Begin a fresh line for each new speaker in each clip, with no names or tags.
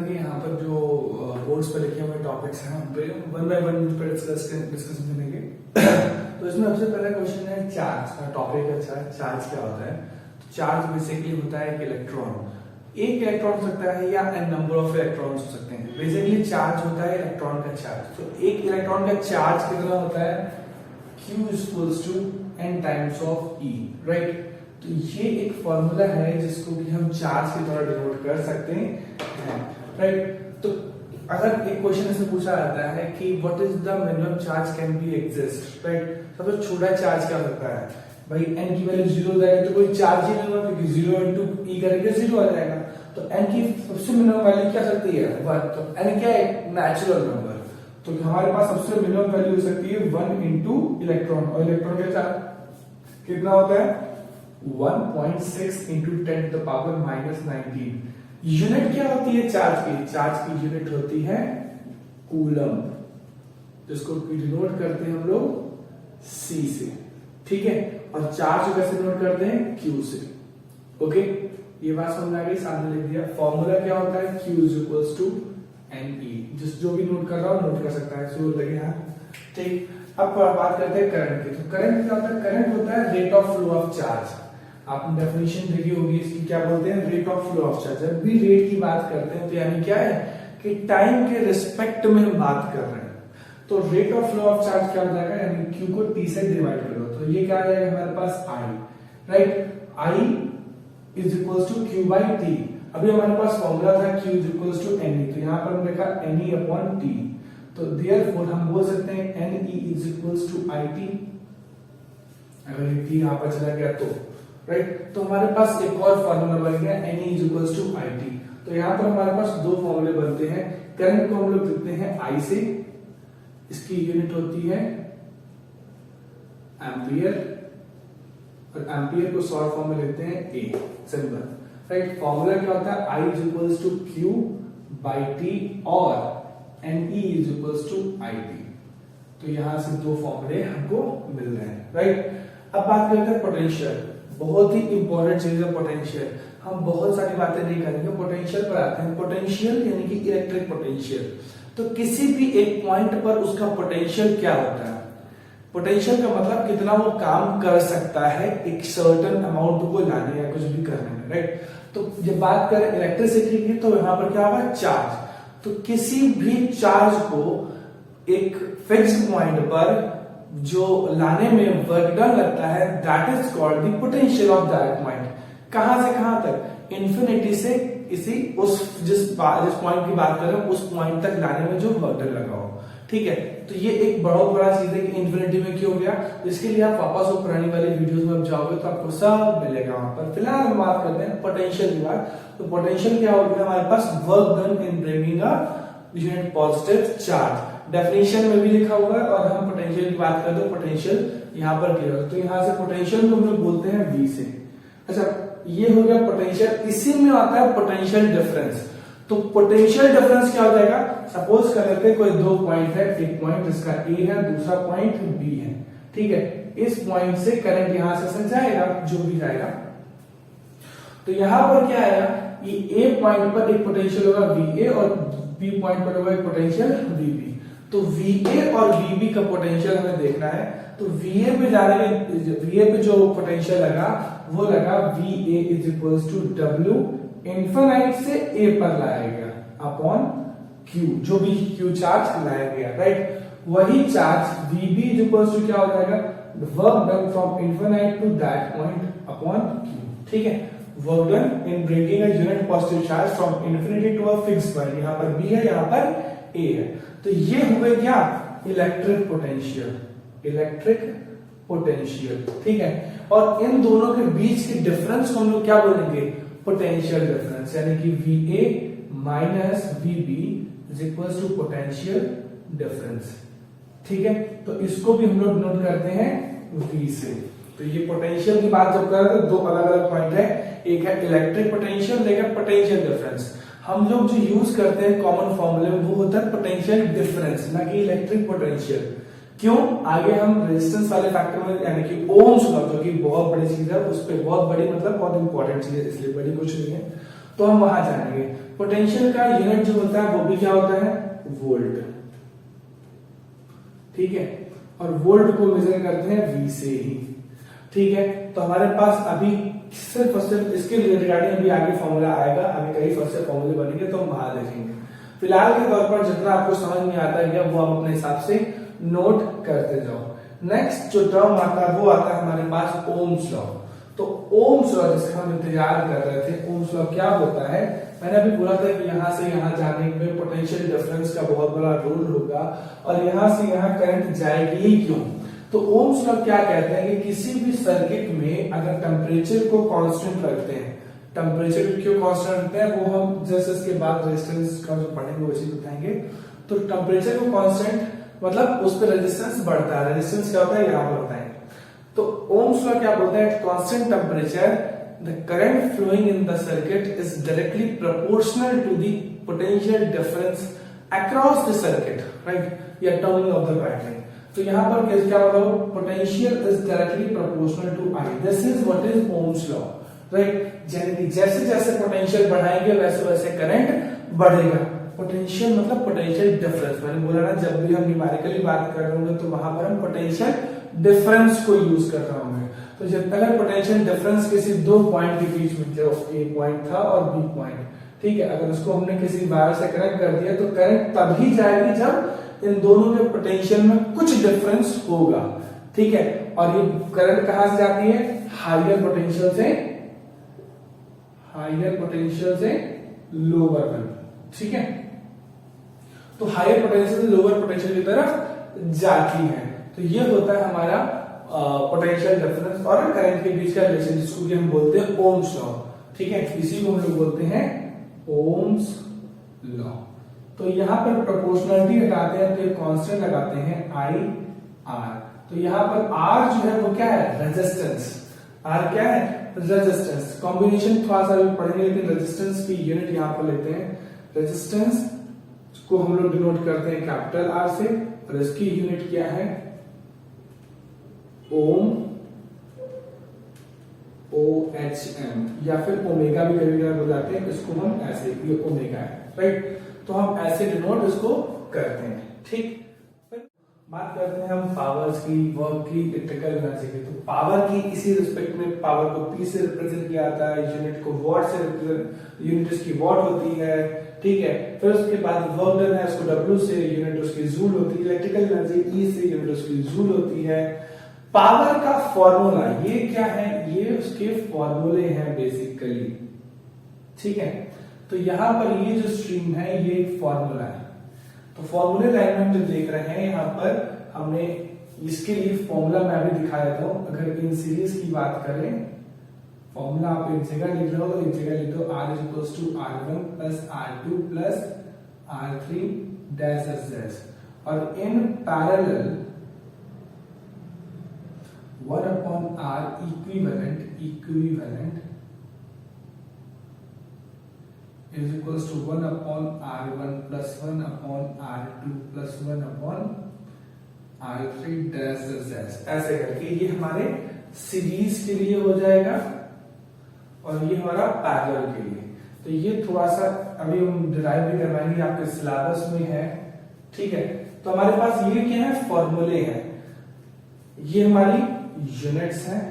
कि यहाँ पर जो बोर्ड्स पर लिखे हुए टॉपिक्स हैं उन पे वन बाय वन पर डिस्कस करेंगे। तो इसमें सबसे पहला क्वेश्चन है चार्ज का टॉपिक। अच्छा, चार्ज क्या होता है? तो चार्ज बेसिकली होता है एक इलेक्ट्रॉन। एक इलेक्ट्रॉन हो सकता है या एन नंबर ऑफ इलेक्ट्रॉन्स हो सकते हैं। बेसिकली चार्ज होता है इलेक्ट्रॉन का चार्ज। तो एक इलेक्ट्रॉन का चार्ज कितना होता है? Q equals to n times of E, right. तो ये एक फॉर्मूला है जिसको कि हम चार्ज की तरह डिनोट कर सकते हैं, राइट। तो अगर एक क्वेश्चन ऐसे पूछा जाता है कि what is the minimum charge can be exist, right. सबसे छोटा चार्ज क्या होता है? भाई n की वैल्यू 0 हो जाएगा तो कोई चार्ज ही नहीं होगा, क्योंकि 0 into E करेंगे 0 आ जाएगा। तो n की सबसे मिनिमम वैल्यू क्या सकती है? 1। तो n क्या है? Natural number. तो हमारे पास सबसे मिनिमम वैल्यू हो सकती है 1 into इलेक्ट्रॉन। और इलेक्ट्रॉन का चार्ज कितना होता है? 1.6 into 10 to the power -19। Unit क्या होती है चार्ज की? चार्ज की यूनिट होती है कूलम, जिसको डिनोट करते हैं हम लोग C से, ठीक है। और चार्ज को कैसे डिनोट करते हैं? Q से। ओके, ये बात समझ आ गई? सामने लिख दिया। फॉर्मूला क्या होता है? Q equals to NE। जिस जो भी नोट कर रहा हो नोट कर सकता है, शुरू लगे यहाँ, ठीक। अब बात करते हैं करंट की। तो करंट क्या होता है? करंट होता है rate of flow of charge. आपने डेफिनेशन देखी होगी इसकी, क्या बोलते हैं? Rate of flow of charge. जब भी रेट की बात करते हैं तो यानी क्या है कि टाइम के रिस्पेक्ट में हम बात कर रहे हैं। तो rate of flow of charge क्या हो जाएगा? यानी Q को T से डिवाइड करो तो ये क्या आ जाएगा हमारे पास? I, right. I is equals to Q by T। अभी हमारे पास फॉर्मूला था Q is equals to NE, तो यहाँ पर हमने लिखा NE अपॉन T। तो देयरफॉर हम बोल सकते हैं NE is equals to IT। अगर ये T यहाँ पर चला गया तो, राइट। तो हमारे पास एक और फॉर्मूला बन गया NE is equals to IT। तो यहाँ पर हमारे पास दो फॉर्मूले बनते हैं। करंट को हम लोग लिखते हैं I से, इसकी यूनिट होती है एम्पियर, और एम्पियर को शॉर्ट फॉर्म में लेते हैं A, सिंपल, राइट। फॉर्मूला क्या होता है? I is equals to Q by T और NE is equals to IT। तो यहां से दो फॉर्मूले हमको मिल रहे हैं, राइट। अब बात करते हैं पोटेंशियल। बहुत ही इंपॉर्टेंट चीज है पोटेंशियल। हम बहुत सारी बातें नहीं करेंगे, पोटेंशियल पर आते हैं। पोटेंशियल यानी कि इलेक्ट्रिक पोटेंशियल। तो किसी भी एक पॉइंट पर उसका पोटेंशियल क्या होता है? पोटेंशियल का मतलब कितना वो काम कर सकता है एक सर्टेन अमाउंट को लाने या कुछ भी करने में, राइट। तो जब बात करें इलेक्ट्रिसिटी की तो यहां पर क्या होगा? चार्ज। तो किसी भी चार्ज को एक फिक्स्ड पॉइंट पर जो लाने में वर्क डन लगता है, that is called the potential of that point. कहां से कहां तक? इन्फिनिटी से इसी उस जिस पॉइंट की बात कर रहे हैं उस पॉइंट तक लाने में जो वर्क डन लगा हो, ठीक है। तो ये एक बहुत बड़ा चीज है कि इन्फिनिटी में क्यों हो गया। इसके लिए आप वापस वो पुरानी वाली वीडियोस में जाओगे तो आपको सब मिलेगा वहां पर। फिलहाल हम बात करते हैं पोटेंशियल की बात। तो पोटेंशियल क्या हो गया हमारे पास? Work done in bringing a unit positive charge. Definition में भी लिखा हुआ है। और हम पोटेंशियल की बात करते हैं, पोटेंशियल यहाँ पर क्लियर। तो यहाँ से पोटेंशियल को हम लोग बोलते हैं V से। अच्छा, ये हो गया पोटेंशियल। इसी में आता है पोटेंशियल डिफरेंस। तो पोटेंशियल डिफरेंस क्या हो जाएगा? सपोज कर लेते हैं कोई दो पॉइंट है, एक पॉइंट जिसका A है, दूसरा पॉइंट B है, ठीक है। इस पॉइंट से करंट यहां से जाएगा, जो भी जाएगा। तो यहां पर क्या आएगा? ये A पॉइंट पर एक पोटेंशियल होगा VA और B पॉइंट पर होगा एक पोटेंशियल VB। तो VA और VB का पोटेंशियल हमें देखना है। तो VA पे जाने VA पे जो पोटेंशियल लगा वो लगा VA is equals to W infinite से A पर लाया गया अपॉन Q, जो भी Q चार्ज लाया गया, राइट। वही charge VB is equals to क्या हो जाएगा? Work done from infinite to that point upon Q, ठीक है। Work done in bringing a unit positive charge from infinity to a fixed point. यहां पर B है, यहां पर A है। तो ये हुए क्या? इलेक्ट्रिक पोटेंशियल, इलेक्ट्रिक पोटेंशियल, ठीक है। और इन दोनों के बीच के डिफरेंस को हम लोग क्या बोलेंगे? पोटेंशियल डिफरेंस, यानी कि VA minus VB is equals to potential difference, ठीक है। तो इसको भी हम लोग नोट करते हैं V से। तो ये पोटेंशियल की बात जब कर रहे हैं तो दो अलग अलग पॉइंट है, एक है इलेक्ट्रिक पोटेंशियल, एक है पोटेंशियल डिफरेंस। हम लोग जो यूज करते हैं कॉमन फॉर्मूले में वो होता है पोटेंशियल डिफरेंस, ना कि इलेक्ट्रिक पोटेंशियल। क्यों? आगे हम रेजिस्टेंस वाले फैक्टर में यानी कि ओम्स का, जो कि बहुत बड़ी चीज है, उस पर बहुत बड़ी मतलब बहुत इंपॉर्टेंट चीज है, इसलिए बड़ी कुछ नहीं है, तो हम वहां जाएंगे। पोटेंशियल का यूनिट जो होता है वो भी क्या होता है, वोल्ट, ठीक है, और वोल्ट को मेजर करते हैं वी से ही, ठीक है। तो हमारे पास अभी सिर्फ और सिर्फ इसके रिगार्डिंग अभी आगे फॉर्मूला आएगा, अभी कई फर्स्ट फॉर्मूले बनेंगे तो हम वहां देखेंगे। फिलहाल के तौर पर जितना आपको समझ में आता है वो आप अपने हिसाब से नोट करते जाओ। नेक्स्ट जो टर्म आता है वो आता है हमारे पास ओम्स लॉ। तो ओम्स लॉ जिसका हम इंतजार कर रहे थे, ओम्स लॉ क्या होता है, मैंने अभी बोला था कि यहां से यहां जाने में पोटेंशियल डिफरेंस का बहुत बड़ा रोल होगा और यहां से यहां करंट जाएगी ही क्यों। तो ओम्स लॉ क्या कहते हैं कि किसी भी सर्किट में अगर टेम्परेचर को कांस्टेंट रखते हैं, टेम्परेचर क्यों कांस्टेंट रखते हैं वो हम जैसे इसके बाद रेजिस्टेंस का जो पढ़ेंगे वैसे बताएंगे। तो टेम्परेचर को कांस्टेंट मतलब उस पर रेजिस्टेंस बढ़ता है, रेजिस्टेंस क्या होता है यहाँ पर बताएंगे। तो ओम्स लॉ क्या बोलता है, constant temperature the current flowing in the circuit is directly proportional to the potential difference across the circuit, right, या टर्मिनल ऑफ द बैटरी। तो यहाँ पर क्या बताओ, potential is directly proportional to I, this is what is Ohm's law, right. जैसे जैसे potential बढ़ाएंगे वैसे वैसे करंट बढ़ेगा। पोटेंशियल मतलब पोटेंशियल डिफरेंस, मैंने बोला ना जब भी हम न्यूमेरिकली बात कर रहे होंगे तो वहां पर हम पोटेंशियल डिफरेंस को यूज कर रहे होंगे। तो जब तक पोटेंशियल डिफरेंस किसी दो पॉइंट के बीच में, जो ए पॉइंट था और बी पॉइंट, ठीक है, अगर उसको हमने किसी वायर से कनेक्ट कर दिया तो करंट तभी जाएगी जब इन दोनों के पोटेंशियल में कुछ डिफरेंस होगा, ठीक है। और ये करंट कहां से जाती है, हायर पोटेंशियल से लोअर में, ठीक है। तो हायर पोटेंशियल से लोअर पोटेंशियल की तरफ जाती है। तो ये होता है हमारा पोटेंशियल डिफरेंस और करंट के बीच का रिलेशन, जिसको कि हम बोलते हैं ओम्स लॉ, ठीक है। इसी को हम लोग बोलते हैं ओम्स लॉ। तो यहाँ पर प्रोपोर्शनलिटी हटाते हैं तो ये कांस्टेंट लगाते हैं आई आर। तो यहाँ पर आर जो है वो क्या है, रेजिस्टेंस। आर क्या है, रेजिस्टेंस। कॉम्बिनेशन थोड़ा सा भी पढ़ेंगे लेकिन रेजिस्टेंस की यूनिट यहाँ पर लेते हैं। रेजिस्टेंस को हम लोग डिनोट करते हैं कैपिटल आर से और इसकी यूनिट क्या है, ओम, OHM, या फिर ओमेगा भी कभी कभी बुलाते हैं इसको हम ऐसे, ये ओमेगा है, राइट। तो हम ऐसे डिनोट इसको करते हैं, ठीक। बात करते हैं हम पावर्स की, वर्क की, इलेक्ट्रिकल एनर्जी की। तो पावर की इसी रिस्पेक्ट में पावर को P से रिप्रेजेंट किया जाता है, यूनिट को वॉट से रिप्रेजेंट, यूनिट इसकी वॉट होती है, ठीक है। फिर उसके बाद वर्क डन है उसको W से, यूनिट उसकी जूल होती है। इलेक्ट्रिकल एनर्जी E से, यूनिट उसकी जूल होती है। पावर का फॉर्मूला ये क्या है, ये उसके फॉर्मूले हैं बेसिकली, ठीक है। तो यहां पर ये जो स्ट्रीम है ये एक फॉर्मूला है। तो फॉर्मूले लाइन में हम जो देख रहे हैं यहाँ पर हमने इसके लिए फॉर्मूला मैं अभी दिखा देता हूं। अगर इन सीरीज की बात करें, फॉर्मूला आप एक जगह लिख लो, एक जगह लिख दो R is equals to R1 plus R2 plus R3 dash s, और in parallel 1 upon R equivalent is equals to 1 upon R1 plus 1 upon R2 plus 1 upon R3 dash dash, ऐसे करके ये हमारे सीरीज के लिए हो जाएगा और ये हमारा पैरेलल के लिए। तो ये थोड़ा सा अभी हम डिराइव भी करवाएंगे, आपके सिलेबस में है, ठीक है। तो हमारे पास ये क्या है, फॉर्मूले हैं, ये हमारी यूनिट्स हैं,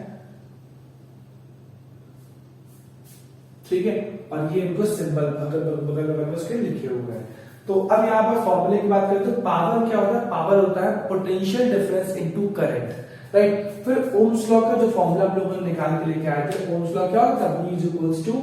ठीक है, और ये इनको सिंबल बगल में उसके लिखे हुए हैं। तो अब यहाँ पर फॉर्मूले की बात करें तो पावर क्या होता है, पावर होता है potential difference into current, right. फिर ओम्स लॉ का जो फॉर्मूला हम लोग निकाल के लेके आए थे, ओम्स लॉ क्या होता है, V is equals to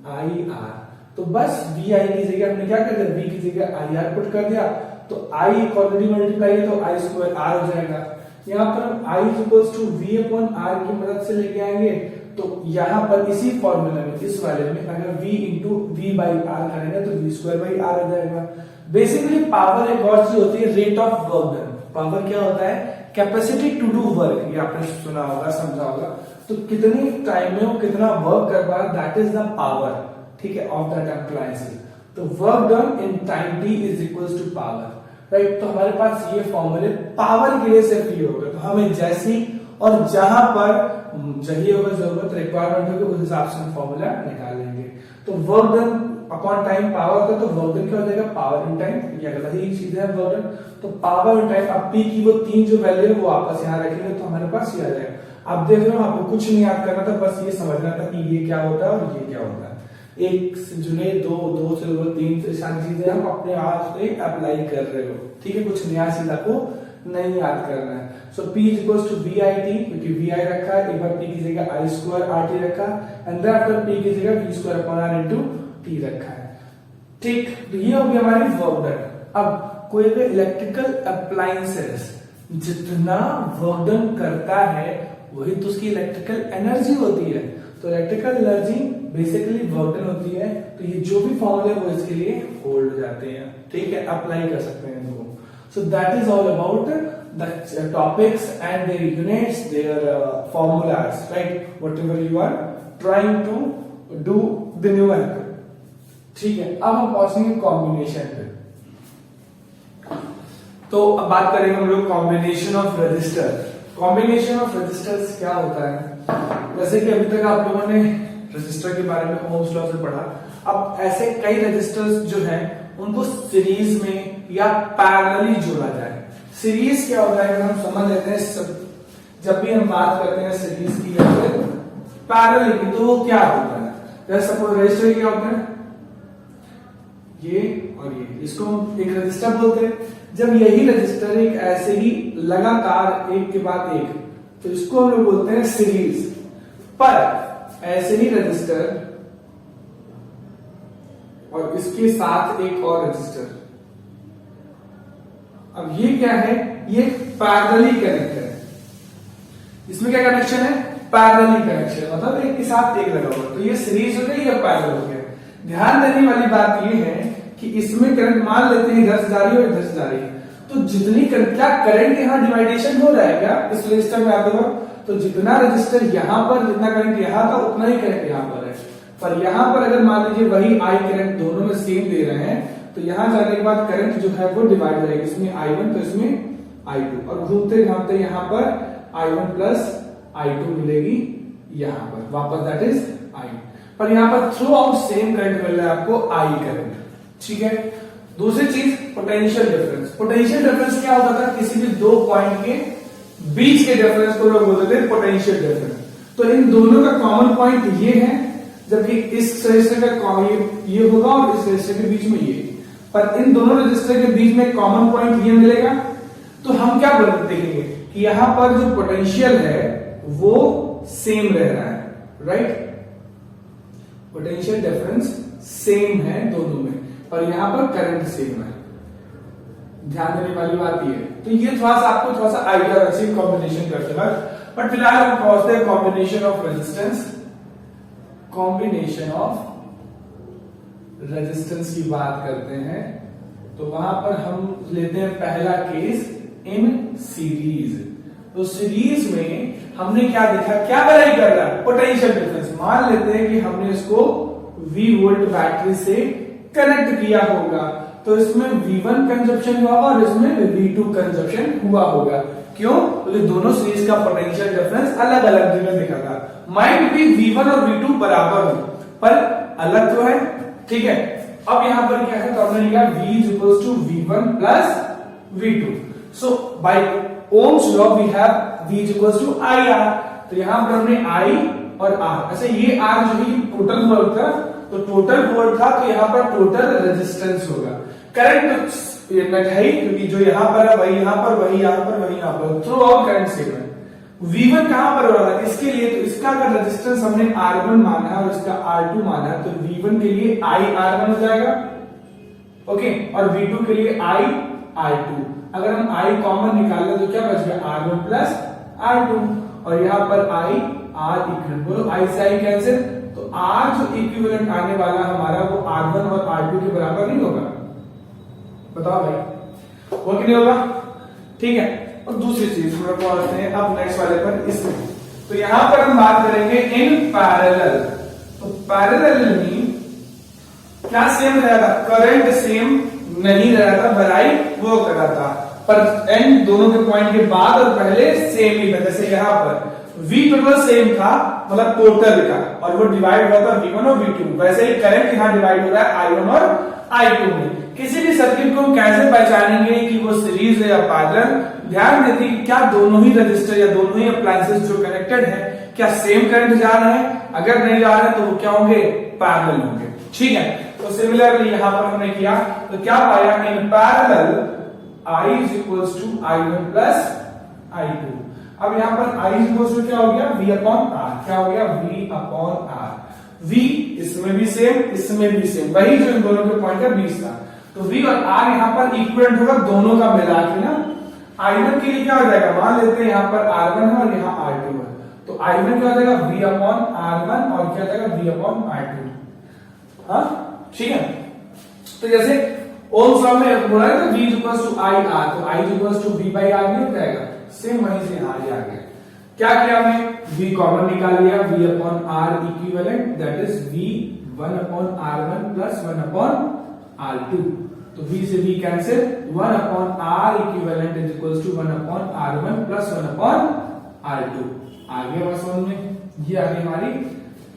I R. तो बस V I की जगह हमने क्या कर दिया, V की जगह आई आर पुट कर दिया, तो I ऑलरेडी मल्टीप्लाई है तो I स्क्वायर R हो जाएगा। यहाँ पर हम I is equals to V upon R की मदद से लेके आएंगे। तो यहाँ पर इसी फॉर्मूला में, इस वाले में अगर V into V by R करेंगे तो V स्क्वायर बाई आर हो जाएगा। बेसिकली पावर एक और चीज होती है, rate of work done. Power क्या होता है, कैपेसिटी टू डू वर्क, ये आपने सुना होगा, समझा होगा। तो कितनी टाइम में वो कितना वर्क कर पा रहा, दैट इज द पावर, ठीक है, ऑफ दैट अप्लायंस। तो work done in time t is equals to power, right. तो हमारे पास ये फॉर्मूले पावर के लिए से फ्री होगा। तो हमें जैसी और जहां पर चाहिए होगा, जरूरत रिक्वायरमेंट होगी, उस हिसाब से हम फॉर्मूला निकाल लेंगे। तो work done upon time power होता है तो वर्क डन क्या हो जाएगा, पावर इन टाइम, ये अगला ही चीज है वर्क डन। तो पावर इन टाइम, अब P की वो 3 जो वैल्यू है वो वापस यहाँ रखेंगे तो हमारे पास ये आ जाएगा। आप देख रहे हो, आपको कुछ नहीं याद करना था, बस ये समझना था कि ये क्या होता है और ये क्या होता है। एक से जुड़े दो से जुड़े 3 से सारी चीजें हम अपने आप से अप्लाई कर रहे हो, ठीक है, कुछ नया चीज आपको नहीं याद करना है। So P is equals to VIT, क्योंकि VI रखा है, एक बार P की जगह I स्क्वायर RT रखा, एंड देन आफ्टर P की जगह V square upon R into T रखा है, ठीक। तो ये हो गया हमारी वर्क डन। अब कोई भी इलेक्ट्रिकल अप्लायंसेस जितना वर्क डन करता है वही तो उसकी इलेक्ट्रिकल एनर्जी होती है। तो electrical energy basically work done होती है। तो ये जो भी फॉर्मूले वो इसके लिए होल्ड हो जाते हैं, ठीक है, अप्लाई कर सकते हैं इनको। So that is all about the topics and their units, their formulas, right, whatever you are trying to do the new angle, ठीक है। अब हम पहुंचेंगे कॉम्बिनेशन पे। तो अब बात करेंगे हम लोग combination of register. Combination of registers क्या होता है, जैसे कि अभी तक आप लोगों ने रजिस्टर के बारे में ओम्स लॉ से पढ़ा। अब ऐसे कई रजिस्टर्स जो हैं उनको सीरीज में या पैरेलली जोड़ा जाए। सीरीज क्या होता है, अगर हम समझ लेते हैं, जब भी हम बात करते हैं सीरीज की या फिर पैरेलल की, तो वो क्या होता है। जैसे सपोज रजिस्टर क्या होता है, ये और ये, इसको हम एक रजिस्टर बोलते हैं। जब यही रजिस्टर एक ऐसे ही लगातार एक के बाद एक, तो इसको हम लोग बोलते हैं सीरीज। पर ऐसे ही रजिस्टर और इसके साथ एक और रजिस्टर, अब ये क्या है, ये पैरेलली कनेक्ट है। इसमें क्या कनेक्शन है, पैरेलली कनेक्शन, मतलब एक के साथ एक लगा हुआ। तो ये सीरीज हो गई या पैरेलल हो गया। ध्यान देने वाली बात ये है कि इसमें करंट मान लेते हैं इधर से जा रही है और इधर से जा रही है, तो जितनी क्या करंट यहाँ डिवाइडेशन हो रहा है क्या इस रजिस्टर में, आप देखो तो जितना रजिस्टर यहाँ पर जितना करंट यहाँ था उतना ही करंट यहाँ पर है। पर यहाँ पर अगर मान लीजिए वही आई करंट दोनों में सेम दे रहे हैं, तो यहाँ जाने के बाद करंट जो है वो डिवाइड हो जाएगी, इसमें I1 तो इसमें I2, और घूमते घामते यहाँ पर I1 प्लस I2 मिलेगी यहाँ पर वापस, दैट इज I। पर यहाँ पर थ्रू आउट सेम करंट मिल रहा है आपको I करंट, ठीक है। दूसरी चीज पोटेंशियल डिफरेंस। पोटेंशियल डिफरेंस क्या होता था, किसी भी दो पॉइंट के बीच के डिफरेंस को लोग बोलते थे पोटेंशियल डिफरेंस। तो इन दोनों का कॉमन पॉइंट ये है, जबकि इस रजिस्टर का ये होगा और इस रजिस्टर के बीच में ये, पर इन दोनों रजिस्टर के बीच में कॉमन पॉइंट ये मिलेगा। तो हम क्या देखेंगे कि यहां पर जो पोटेंशियल है वो सेम रह रहा है, राइट, पोटेंशियल डिफरेंस सेम है दोनों में, पर यहां पर करंट सेम है। ध्यान देने वाली बात ये है। तो ये थोड़ा सा आपको थोड़ा सा आइडिया रखिए कॉम्बिनेशन करते वक्त। बट फिलहाल हम पहुंचते हैं combination of resistance. Combination of resistance की बात करते हैं, तो वहां पर हम लेते हैं पहला केस इन सीरीज। तो सीरीज में हमने क्या देखा, क्या वेरी कर रहा है, पोटेंशियल डिफरेंस। मान लेते हैं कि हमने इसको V वोल्ट बैटरी से कनेक्ट किया होगा, तो इसमें V1 कंजप्शन हुआ होगा और इसमें V2 कंजप्शन हुआ होगा। क्यों, क्योंकि दोनों सीरीज का पोटेंशियल डिफरेंस अलग अलग जगह दिखा था। माइट भी V1 और V2 बराबर हो, पर अलग तो है, ठीक है। अब यहां पर क्या है, तो हमने लिखा V is equals to V1 plus V2। So by Ohm's law we have V is equals to IR। तो यहां पर हमने I और R, अच्छा ये R जो है टोटल वोल्ट था, तो टोटल वोल्ट था, तो यहां पर टोटल रेजिस्टेंस होगा। करंट है ही, क्योंकि जो यहां पर है वही यहां पर, वही यहां पर, वही यहां पर, थ्रू आउट करंट सेम है। V1 कहां पर हो रहा है, इसके लिए तो इसका अगर रेजिस्टेंस हमने R1 माना है और इसका R2 माना है, तो V1 के लिए I R1 हो जाएगा, ओके, और V2 के लिए I R2। अगर हम I कॉमन निकाल लें तो क्या बच गया, R1 प्लस R2, और यहां पर I R इक्वल, बोलो I से I कैंसिल, तो R जो इक्विवेलेंट आने वाला हमारा वो R1 और R2 के बराबर नहीं होगा, बताओ भाई, वो कि नहीं होगा, ठीक है। और दूसरी चीज हम लोग पहुंचते हैं अब नेक्स्ट वाले पर, इसमें तो यहां पर हम बात करेंगे इन पैरेलल। तो पैरेलल में क्या सेम रहेगा, करंट सेम नहीं रहा था, भराई वो कर रहा था, पर एंड दोनों के पॉइंट के बाद और पहले सेम ही था। जैसे यहां पर V टोटल सेम था, मतलब टोटल का, और वो डिवाइड हुआ था V1 और V2। वैसे ही करंट यहाँ डिवाइड हो रहा है I1 और I2 में। किसी भी सर्किट को हम कैसे पहचानेंगे कि वो सीरीज है या पैरेलल? ध्यान देते कि क्या दोनों ही रजिस्टर या दोनों ही अप्लायंसेस जो कनेक्टेड है क्या सेम करंट जा रहे हैं? अगर नहीं जा रहे हैं तो वो क्या होंगे? पैरेलल होंगे। ठीक है, तो सिमिलरली यहां पर हमने किया तो क्या पाया? In parallel I is equals to I1 plus I2। अब यहां पर I is equals to क्या हो गया? V upon R। क्या हो गया? V upon R। V इसमें भी सेम, इसमें भी सेम, वही जो इन दोनों के पॉइंट का 20 था। तो V और R यहां पर इक्विवेलेंट होगा दोनों का मिला के ना। I1 के लिए क्या हो जाएगा? मान लेते हैं यहां पर R1 है और यहां R2 है, तो I1 क्या हो जाएगा? V upon R1 और क्या हो जाएगा? V upon R2। हाँ ठीक है, तो जैसे ओम्स लॉ में बोला है तो V equals to I R, तो I equals to V by R नहीं हो जाएगा? सेम वहीं से यहां आ गया। क्या किया हमने? V कॉमन निकाल लिया, V upon R equivalent that is V 1 upon R1 plus 1 upon R2। तो V से V cancel, 1 upon R equivalent is equals to 1 upon R1 plus 1 upon R2। आ गया बस समझ में? ये आ गई हमारी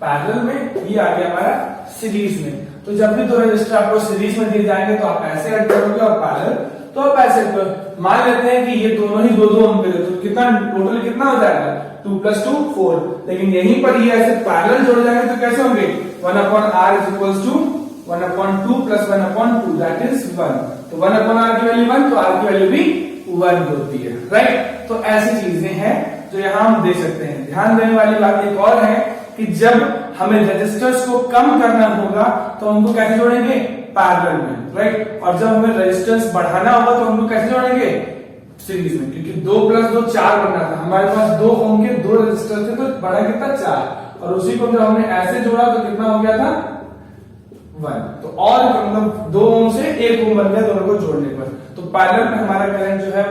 पैरेलल में, ये आ गया हमारा सीरीज में। तो जब भी दो रजिस्टर आपको सीरीज में दिए जाएंगे तो आप ऐसे ऐड करोगे और पैरेलल तो आप ऐसे करोगे। मान लेते हैं कि ये दोनों ही 2-2 ओम पे, तो कितना टोटल कितना हो जाएगा? 2 + 2 4। लेकिन यहीं पर ये ऐसे पैरेलल जोड़ जाएंगे तो कैसे होंगे? 1 upon R is equals to 1 upon 2 plus 1 upon 2 that is 1। तो 1 अपॉन R की वैल्यू 1, तो R की वैल्यू भी 1 होती है, राइट? तो ऐसी चीजें हैं जो यहां हम दे सकते हैं। ध्यान देने वाली बात एक और है कि जब हमें रेजिस्टर्स को कम करना होगा तो उनको कैसे जोड़ेंगे? पैरेलल में, राइट? और जब हमें रेजिस्टेंस बढ़ाना होगा तो उनको कैसे जोड़ेंगे? सीरीज में, क्योंकि 2 + 2 4 बनना था। हमारे पास 2 ओम के 2 रेजिस्टर थे तो बढ़ा कितना? 4, और उसी को जब हमने ऐसे जोड़ा तो कितना हो गया था? 1। तो और मतलब 2 ओम से 1 ओम बन गया दोनों को जोड़ने पर। तो पैरेलल में हमारा करंट जो है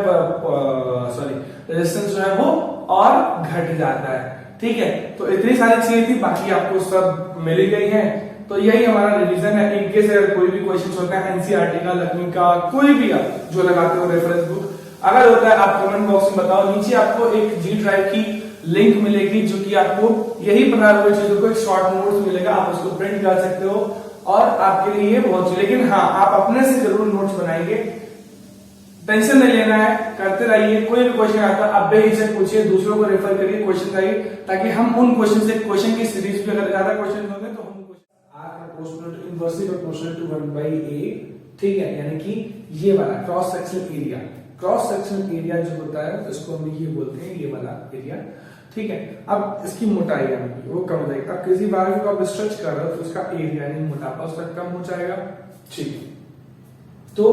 रेजिस्टेंस जो है वो और घट जाता है। ठीक है, तो इतनी सारी चीजें थी, बाकी आपको सब मिल गई है। तो यही हमारा रिवीजन है। इनके से कोई भी क्वेश्चन होता है एनसीईआरटी का, लक्ष्मी का, कोई भी आप जो लगाते हो रेफरेंस बुक, अगर होता है आप कमेंट बॉक्स में बताओ। नीचे आपको एक G ड्राइव की लिंक मिलेगी जो कि आपको यही पढ़ा हुए चीजों को एक शॉर्ट नोट्स मिलेगा, आप उसको प्रिंट कर सकते हो और आपके लिए ये बहुत। लेकिन हाँ, आप अपने से जरूर नोट्स बनाइए, टेंशन नहीं लेना है, करते रहिए। कोई भी क्वेश्चन आता है आप बेहिचक पूछिए, दूसरों को रेफर करिए क्वेश्चन करिए, ताकि हम उन क्वेश्चन की सीरीज में अगर ज्यादा क्वेश्चन होंगे तो हम R proportional to inversely proportional to 1/a, ठीक है? यानी कि ये वाला cross sectional area, cross sectional area जो होता है तो इसको हम ये बोलते हैं, ये वाला एरिया, ठीक है? अब इसकी मोटाई यानी वो कम हो जाएगी। अब किसी बार को आप स्ट्रेच कर रहे हो तो उसका एरिया यानी मोटापा उसका कम हो जाएगा, ठीक है? तो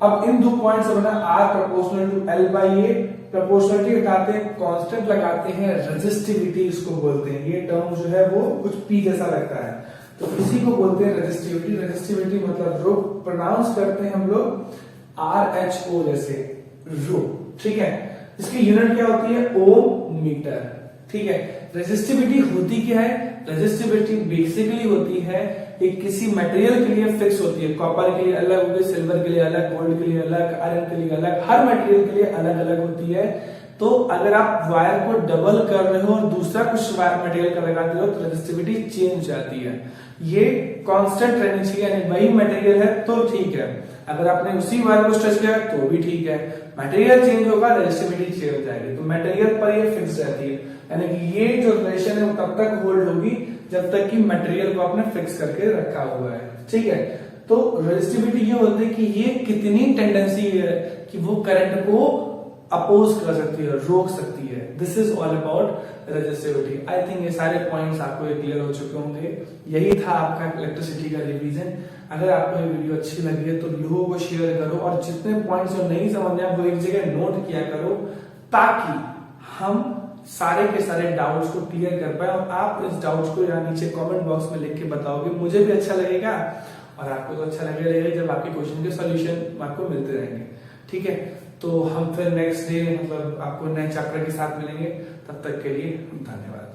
अब इन 2 पॉइंट से बना R proportional to L/A। Proportionality हटाते हैं, कांस्टेंट लगाते हैं, रेजिस्टिविटी इसको बोलते हैं। ये टर्म जो है वो कुछ P जैसा लगता है, तो इसी को बोलते हैं रेजिस्टिविटी। रेजिस्टिविटी मतलब रो, प्रोनाउंस करते हैं हम लोग RHO जैसे रो, ठीक है? इसकी यूनिट क्या होती है? ओम मीटर, ठीक है? रेजिस्टिविटी होती क्या है? रेजिस्टिविटी बेसिकली होती है एक किसी मटेरियल के लिए फिक्स होती है। कॉपर के लिए अलग होगी, सिल्वर के लिए अलग, गोल्ड के लिए अलग, आयरन के लिए अलग, हर मटेरियल के लिए अलग अलग होती है। तो अगर आप वायर को डबल कर रहे हो और दूसरा कुछ वायर मटेरियल का लगाते हो तो रेजिस्टिविटी चेंज हो जाती है। ये कांस्टेंट रहनी चाहिए, यानी वही मटेरियल है तो ठीक है। अगर आपने उसी वायर को स्ट्रेच किया तो भी ठीक है। मटेरियल चेंज होगा, रेजिस्टिविटी चेंज हो जाएगी, तो मटेरियल पर ये फिक्स रहती है। यानी कि ये जो रिलेशन है वो तब तक होल्ड होगी जब तक कि मटेरियल को आपने फिक्स करके रखा हुआ है, ठीक है? तो रेजिस्टिविटी ये होती है कि ये कितनी टेंडेंसी है कि वो करंट को अपोज कर सकती है, रोक सकती है। This is all about resistivity. I think ये सारे पॉइंट्स आपको क्लियर हो चुके होंगे। यही था आपका इलेक्ट्रिसिटी का रिवीजन। अगर आपको ये वीडियो अच्छी लगी है तो लोगों को शेयर करो और जितने पॉइंट्स जो नहीं समझ आए वो एक जगह नोट किया करो, ताकि हम सारे के सारे डाउट्स को क्लियर कर पाए। और आप इस डाउट्स को यहाँ नीचे कमेंट बॉक्स में लिख के बताओगे, मुझे भी अच्छा लगेगा और आपको तो अच्छा लगेगा जब आपके क्वेश्चन के सॉल्यूशन आपको मिलते रहेंगे, ठीक है? तो हम फिर नेक्स्ट डे मतलब आपको नए चैप्टर के साथ मिलेंगे। तब तक के लिए धन्यवाद।